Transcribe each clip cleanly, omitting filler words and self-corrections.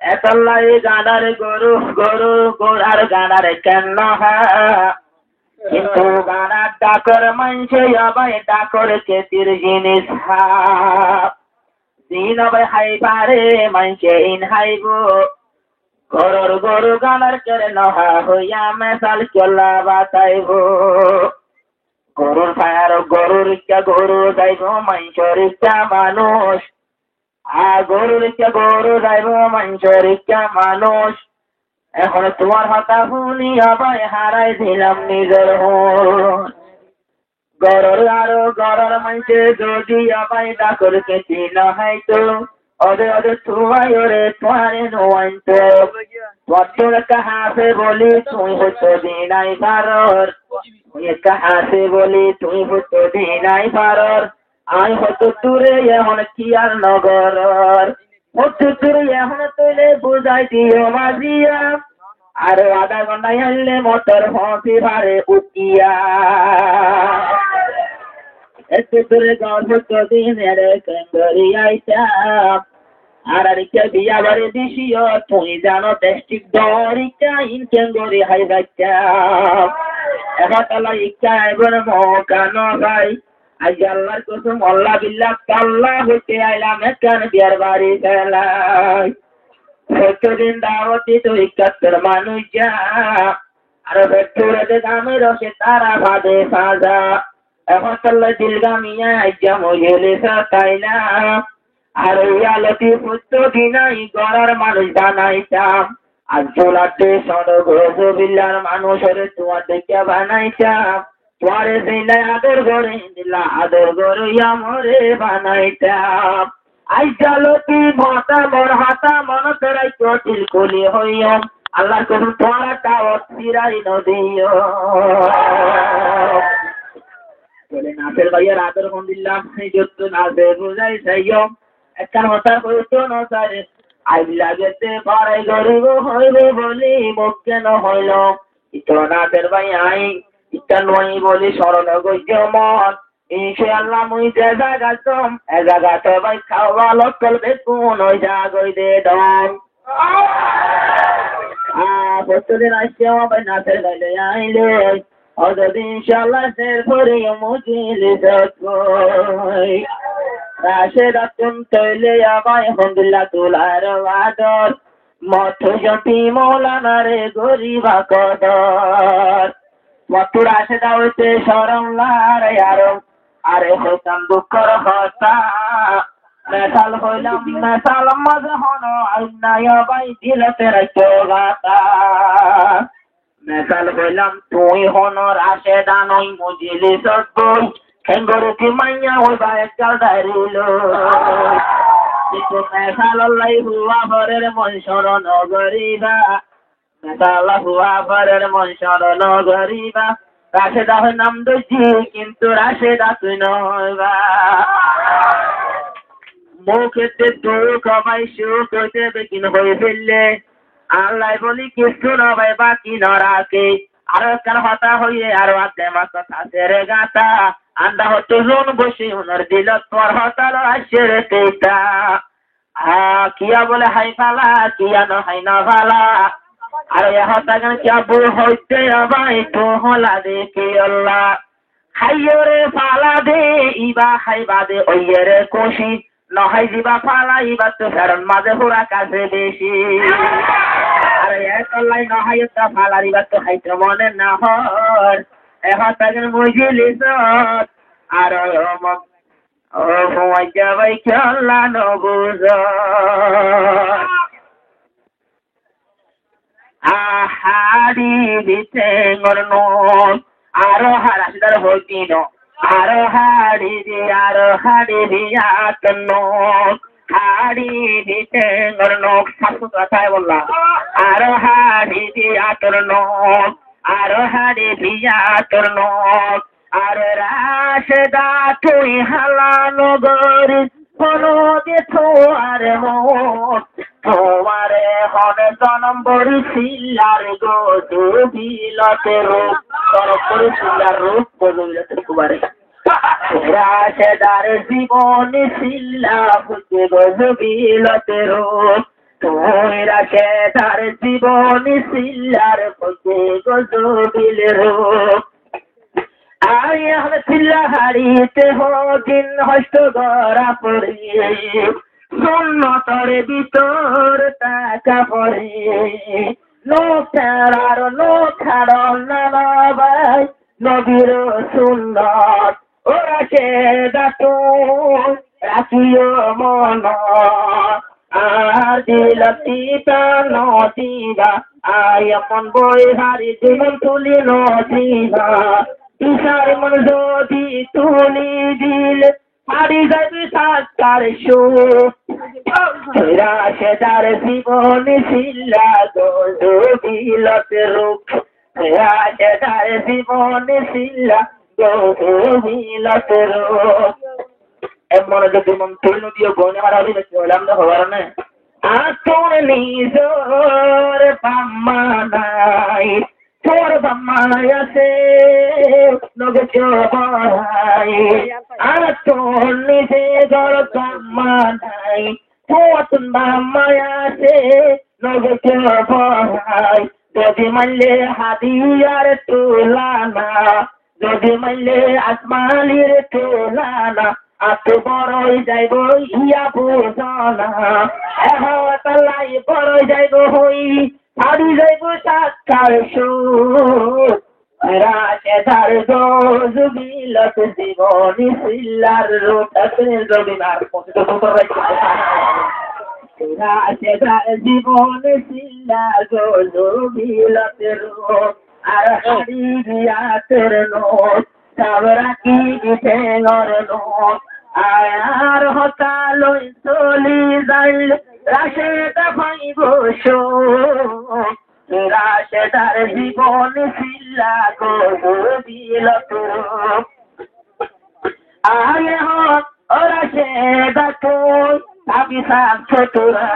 এতলাই গানার গরু গরু গোড়ার গানার কেন কিন্তু গানার ডাকর মানছে আবার ডাকর কেতির জিনিস দিন আবার হাই পারে মানছে ইন হাইব গরুর গরু গানার কেড়ে নহা হইয়া মেশাল চলা বাতাইব গরুর ফায়ার গরুর ইচ্ছা গরু যাইব মানুষের ইচ্ছা মানুষ গরুর ইচ্ছা গরু যাইব মানুষের ইচ্ছা মানুষ এখন তোমার কথা শুনি আবার হারাই দিলাম নিজের গরুর আরো গরুর মানুষে যদি আবার ডাকর কেছি নহাইতো ওদে ওদে তুয়াই ওরে তোমারে নোয়াইতো তোর কাহা সে বলি তুই হতো দিনাই পারর কাহা সে বলি তুই হতো দিনাই পারর আই হতো দূরে এখন কি আর নগরর হতো দূরে এখন তুলে বুঝাই দিও মাঝিয়া আরো আধা ঘন্টায় আনলে মোটর হসি ভারে উঠিয়া একটু দূরে গল্প দিনের কেন্দ্রি আইসা আর আরিকা বিয়া বারে দিশিও তুই জানো টেস্টিক দরিকা ইনকেন গরি হাই বাচ্চা একাতলা ইচ্ছা এবার মকান ভাই আজ আল্লাহর কসম আল্লাহ বিল্লাহ আল্লাহ হতে আইলাম একখান বিয়ার বাড়ি ফেলাই প্রত্যেকদিন দাওয়াতি তো ইকাত্তর মানুষ যা আর ভেটুরেতে দামে রসে তারা ভাদে সাজা এখন তাল্লা দিলগামিয়া আজ্ঞা মহিলে তাই না আর ওই আলোটি পুত্র দিনাই গড়ার মানুষ বানাইতাম আর চোলাতে সড়ক রসবিল্লার মানুষের তোমার দেখে বানাইতাম তোমারে দিলাই আদর করে দিলা আদর করে আমরে বানাইতাম আইজালতি মাতা মর হাতা মন করাই চটিল কলি হইও আল্লাহর কসম তোমার টাওয়ার সিরাই নদিও বলে নাসের ভাইয়ার আদর কোন দিলাম যত নাসে বুঝাই চাইও একটা কথা কইতো না স্যার আই লাগেতে পারাই গরিব হইবে বলি মুখ কেন হইল ইতো নাসের ভাই আই ইটা নই বলি স্মরণ গজ্য মন ইনশাআল্লাহ মুই জাগাতম জাগাত ভাই খাওয়া লোকল বেকুন ওই জাগই দে দম প্রত্যেকদিন আসছে ভাই নাসের ভাই আইলে অদর ইনশাআল্লাহ সের পরে মুজিল যাকই রাশেদাতুন তৈলে আবাই আলহামদুলিল্লাহ তুলার আদর মত জটি মৌলানা রে গরিবা কদর মত রাশেদা হইতে শরম লারে আরম আরে হইতাম দুঃখর হতা মেশাল হইলাম মেশাল মাঝে হনো আইনায় বাই দিলতে রাখো গাতা মেশাল হইলাম তুই হনো রাশেদা নই মুজিলি সবই খেঙ্গরুকি মাইয়া হইবা এককাল দাঁড়িলো কিন্তু মেশাল লাই হুয়া ভরের মন শরণ গরিবা মেশাল হুয়া ভরের মন শরণ গরিবা রাশেদা হয় নাম দইছি কিন্তু রাশেদা তুই নইবা মুখেতে দুঃখ ভাই সুখ হইতে বেকিন হয়ে ফেললে আল্লাহ বলি কিছু না ভাই বাকি না রাখে আরো কার হতা হইয়ে আরো আতে মা কথা সেরে গাতা আন্দা হতো জোন বসে উনার দিল তোর হতাল আসে রে তেতা কিয়া বলে হাই ফালা কিয়া ন হাই না ফালা আর হতা গান চাবু হইতে ভাই তো হলা দেখে আল্লাহ হাইরে ফালা দে ইবা হাইবা দে ওইয়ে রে কোশি নহাই দিবা ফালা ইবা তো ফেরন মাঝে হুরা কাছে বেশি আর একলাই নহাই তা ফালা ইবা তো হাইতে মনে না হর হতা গান মুজিলিস আর ও ভুয়া ভাই খেলা নবুজ আহারি দিতে গরন আরো হারাসদার হইতিন আরো হাড়ি দিয়াতন হাড়ি দিতে গরন শাশু কথায় বললাম আরো হাড়ি দিয়াতন আরো হাড়ি দিয়াতন আর রাশেদা তুই হালা নগর কোনো দেখো আর তোমারে হনে জনম বড়ি শিলার গো দুবিলতে রূপ তরফ করে শিলার রূপ বদলতে কুবারে রাশেদার জীবন শিল্লা ফুটে গো দুবিলতে রূপ তুই রাখে তার জীবন সিল্লার পথে গজবিল রূপ আই আমি সিল্লা হারিতে হদিন হস্ত গড়া পড়ে শূন্য তরে ভিতর টাকা পড়ে নো ছাড়ার নো ছাড় নামাবাই নবীর সুন্নত ওরা সে দাতো রাখিও মন আদিলতি নদিবা আয়মন বই হারি জীবন তুলি নদিবা ইসার মন যদি তুলি দিল হারি যাবি সাকার সে তার জীবন শিল্লা গজবিলত রূপ সে তার জীবন শিল্লা গজবিলত রূপ মনোযোগ মন তুল দিও গনে মারা হইলে কি হলাম না হওয়ার না আতর নিজর পাম্মানাই তোর বাম্মানাই আছে নগে চবাই আর তোর নিজর পাম্মানাই তোর বাম্মাই আছে নগে চবাই যদি মানলে হাদিয়ার তুলানা যদি মানলে আসমালির তুলানা আত বড়ই যাইব ইয়া বুঝনা এহতালাই বড়ই যাইব হই হারি যাইব সাকার সুর রাশে তার গজবিলত জীবনী সিল্লার রূপ রবিবার রাশে তার জীবন সিল্লা গজবিলত রূপ আর হারি গিয়া তোর নোট সব রাখি ঠেঙর নোট আর হতালই চলি যাইল রাশে পাইব রাশে তার জীবন সিল্লা গজবিলত আগে হত ওরা সে দেখো সাবি সাব ছোটরা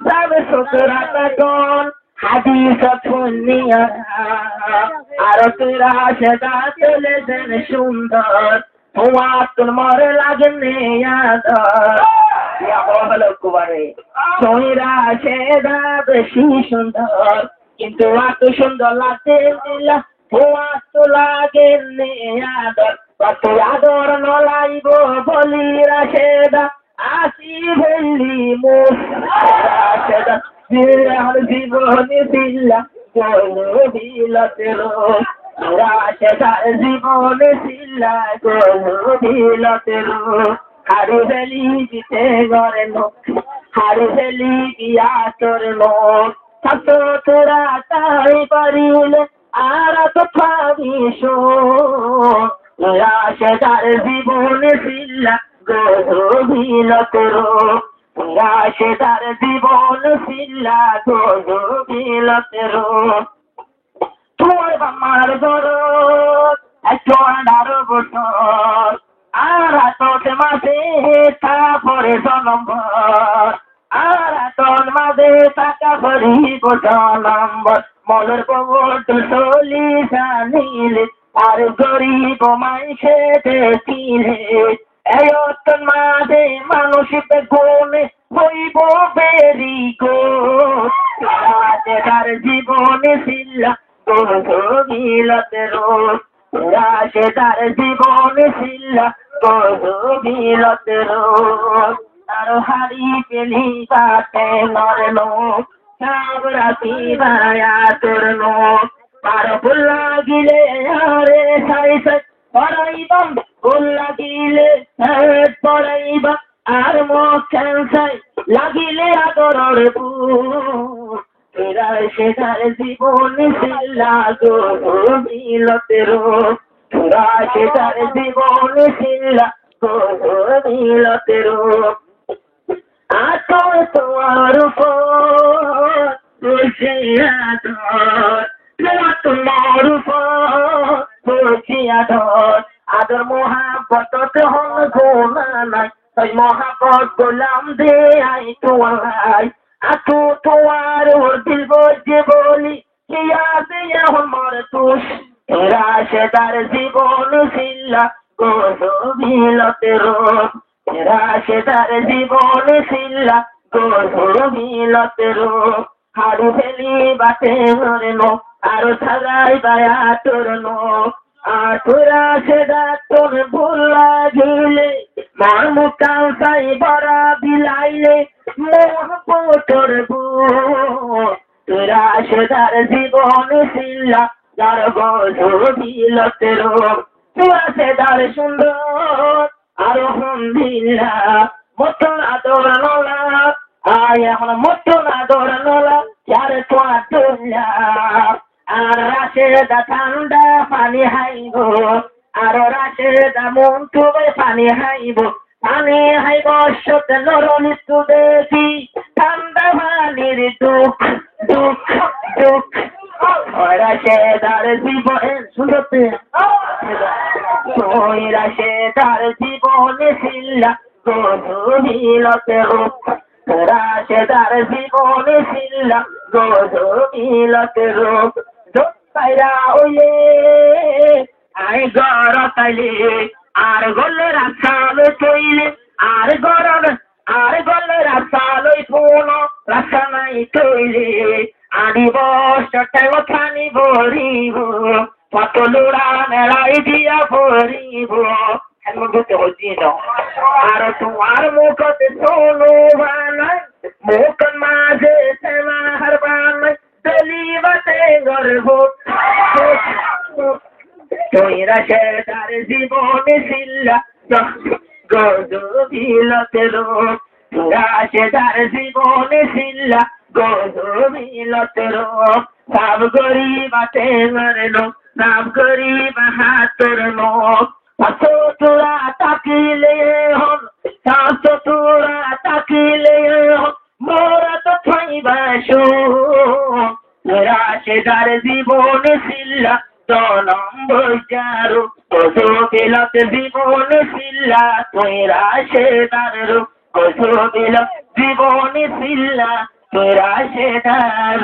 যাবে ছোটরা তখন হাদিস শুনিয়া আর তোরা সেটা চলে যেন সুন্দর তোমার তোমার লাগনে হলো কুবারে তোরা সেটা বেশি সুন্দর কিন্তু এত সুন্দর লাগতে দিলা তোমার তো লাগে আদর কত আদর নলাইব বলি রাশেদা আসি বললি মুখ রাশেদা জীবনী সিল্লা গজবিলত রূপ রাশে তার জীবনী সিল্লা গজবিলত রূপ হারি ফেলি দিতে গড়ে নোক হারি ফেলি দিয়া তোর নোক ছাত্র তোরা তাই পারিলে আর তো পাবি রাশে তার জীবনী সিল্লা গজবিলত রূপ রাশে তার জীবন সিল্লা গজবিলত রূপ তোর বামার দরদ একশো 18 বছর আর তোর মাঝে তারপরে জনম্বর আর তোর মাঝে টাকা ভরিব জনম্বর মলের প্রবর্ত চলি জানিলে আর গরিব মাইসে দেখিলে এই অতন মাঝে মানসিক গুণে হইব বেরি গো তার জীবনে সিল্লা গজবিলত রূপ রাশে তার জীবনে সিল্লা গজবিলত রূপ আর হারি পেলি বাটে নরনো সব রাতি ভায়া তোর নোট আর ভুল লাগিলে আরে সাই সাই পড়াইবাম ভুল লাগিলে পড়াইবা আর মোক্ষান সাই লাগিলে আদরের রাশে তার জীবন সিল্লা গজবিলত রূপ রাশে তার জীবন সিল্লা গজবিলত রূপ আতর তোমার উপর তুলসী আদর তোমার উপর তুলসী আদর আদর মহাব্বত হন গোনা নাই তাই মহাব্বত গোলাম দে আই তোমায় আতু তোমার দিল বজে বলি কি আছে আমার তুষ রাশে তার জীবন সিল্লা গজবিলত রূপ রাশে তার জীবন সিল্লা গজমিলতের হাড়ু ফেলি বাটে মরেনো আর সাজাই বায়া তোরনো আতুরা সেদা তোর ভুলা ঝুলে মর মুকাল সাই বড়া বিলাইলে মোহপোটর বু তোরা সেদার জীবন সিল্লা যার গজমিলতের তোরা সেদার সুন্দর আলহামদুলিল্লাহ মতন আদর নোলা আয় এখন মতন আদর নোলা চার তোয়া আর রাশেদা ঠান্ডা পানি হাইব আর রাশেদা মন তুবে পানি হাইব সত নরনি তু দেখি ঠান্ডা পানির দুঃখ দুঃখ দুঃখ রাশেদার জীবন শুনতে রাশেদার জীবনে সিল্লা গজমিলতে রূপ রাশেদার জীবনে সিল্লা গজমিলতে রূপ পাইরা ওলে আয় গর তাইলে আর গলে রাসালো তৈলে আর গলে রাসালো পুন রাসা নাই তৈলে আনিব সটাই ওখানি ভরিব পতলুড়া মেলাই দিয়া ভরিব এমন করতে হচ্ছি আর তোমার মুখতে সোনো বানাই মুখ মাঝে সেনা হার বানাই দলিবাতে গর্ভ তোরা সেদার জীবনে সিল্লা গজমিলতের তোরা সেদার জীবনে সিল্লা গজমিলতের সব গরিবাতে মরনো সব গরিব হাতর নো পাঁচশো তোরা তাকিলে হন সাতশো তোরা তাকিলে হন মোরা তো ছাইবাসো তোরা সেদার জীবনে সিল্লা নম্বর চারু গজমিলত জীবনে সিল্লা তোরা সেদার গজমিলত জীবনে সিল্লা তোরা সেদার